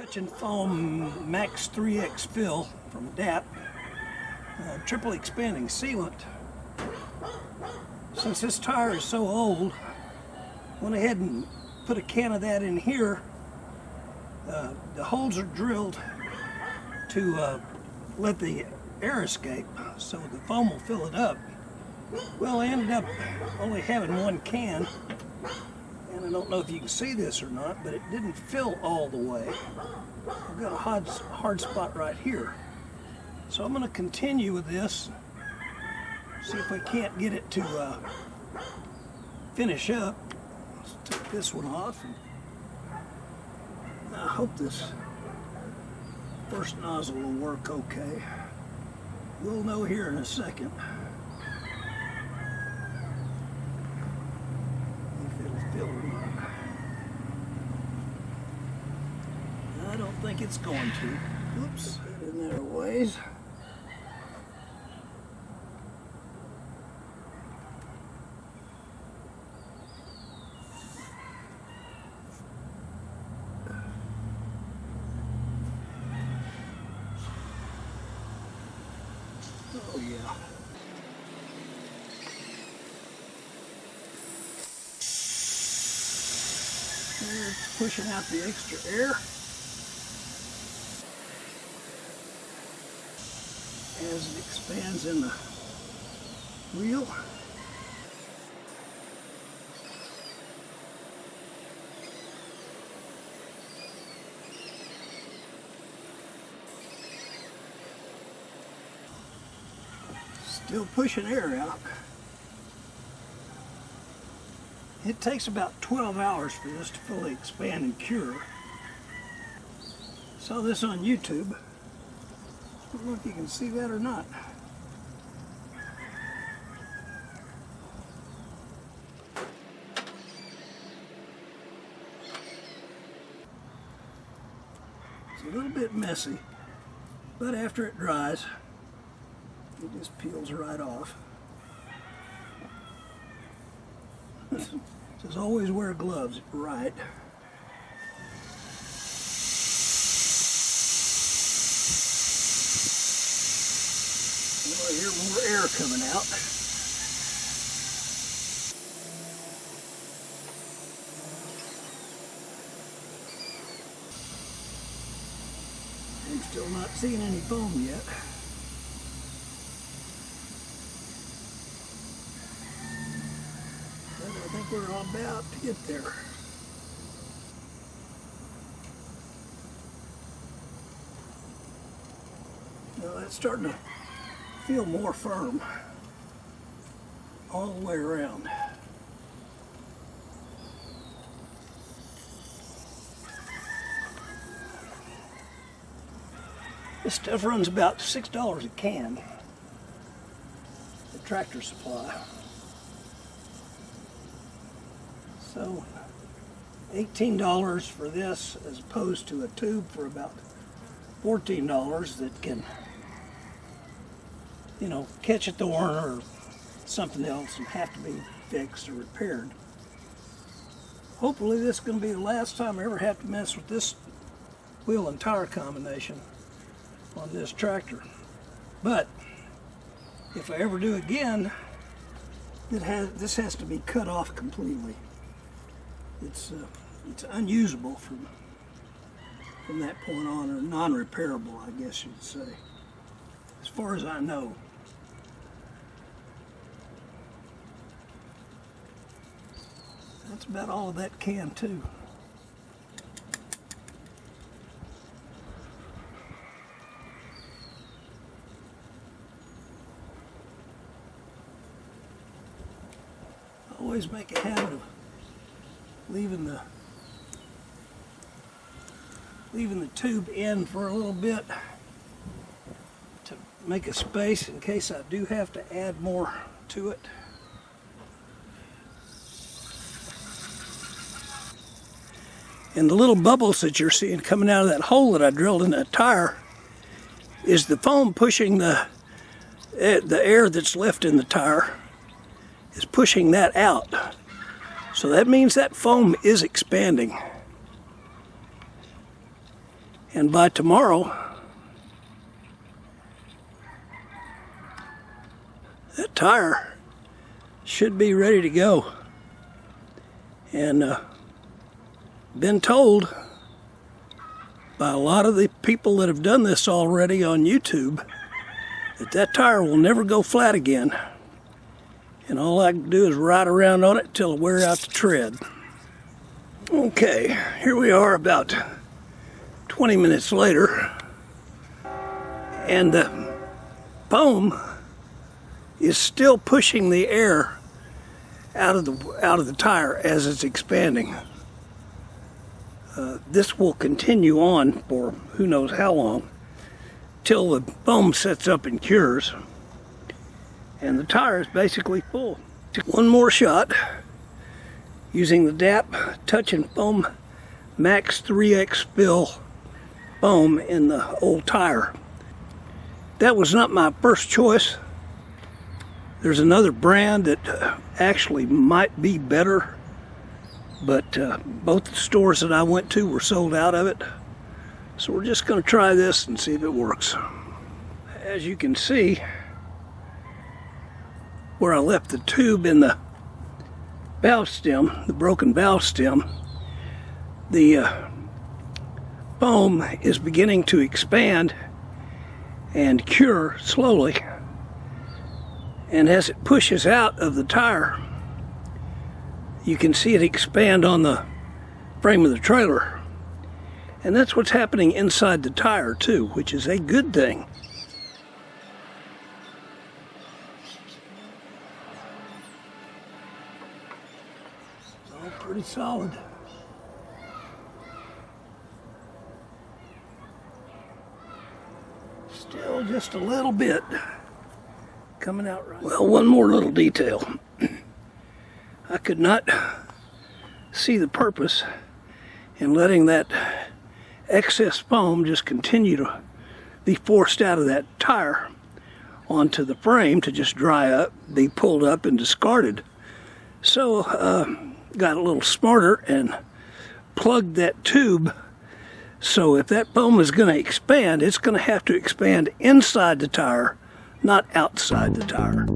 Touch and Foam Max 3X Fill from DAP, triple expanding sealant. Since this tire is so old, went ahead and put a can of that in here. The holes are drilled to let the air escape, so the foam will fill it up. Well, I ended up only having one can, and I don't know if you can see this or not, but it didn't fill all the way. I've got a hard spot right here. So I'm going to continue with this, see if we can't get it to finish up. Let's take this one off. And I hope this first nozzle will work okay. We'll know here in a second if it'll fill or not. I don't think it's going to. Oops, get in there a ways. Oh yeah. There, it's pushing out the extra air as it expands in the wheel. Still pushing air out. It takes about 12 hours for this to fully expand and cure. Saw this on YouTube. I don't know if you can see that or not. It's a little bit messy, but after it dries, it just peels right off. It says always wear gloves, right? Well, I hear more air coming out. I'm still not seeing any foam yet. I think we're about to get there. Now that's starting to feel more firm all the way around. This stuff runs about $6 a can at Tractor Supply. So $18 for this as opposed to a tube for about $14 that can, you know, catch a thorn or something else and have to be fixed or repaired. Hopefully this is going to be the last time I ever have to mess with this wheel and tire combination on this tractor. But if I ever do again, this has to be cut off completely. It's unusable from that point on, or non-repairable, I guess you'd say, as far as I know. That's about all of that can too. I always make a habit of leaving the tube in for a little bit to make a space in case I do have to add more to it. And the little bubbles that you're seeing coming out of that hole that I drilled in that tire is the foam pushing the air that's left in the tire is pushing that out. So that means that foam is expanding. And by tomorrow, that tire should be ready to go. And been told by a lot of the people that have done this already on YouTube that that tire will never go flat again. And all I can do is ride around on it till it wears out the tread. Okay, here we are about 20 minutes later, and the foam is still pushing the air out of the tire as it's expanding. This will continue on for who knows how long, till the foam sets up and cures, and the tire is basically full. One more shot using the DAP Touch and Foam Max 3X Fill foam in the old tire. That was not my first choice. There's another brand that actually might be better, but both the stores that I went to were sold out of it. So we're just going to try this and see if it works. As you can see, where I left the tube in the valve stem, the broken valve stem, the foam is beginning to expand and cure slowly. And as it pushes out of the tire, you can see it expand on the frame of the trailer. And that's what's happening inside the tire too, which is a good thing. Oh, pretty solid. Still just a little bit coming out right. Well, one more little detail. I could not see the purpose in letting that excess foam just continue to be forced out of that tire onto the frame to just dry up, be pulled up and discarded. So got a little smarter and plugged that tube. So if that foam is going to expand, it's going to have to expand inside the tire, not outside the tire.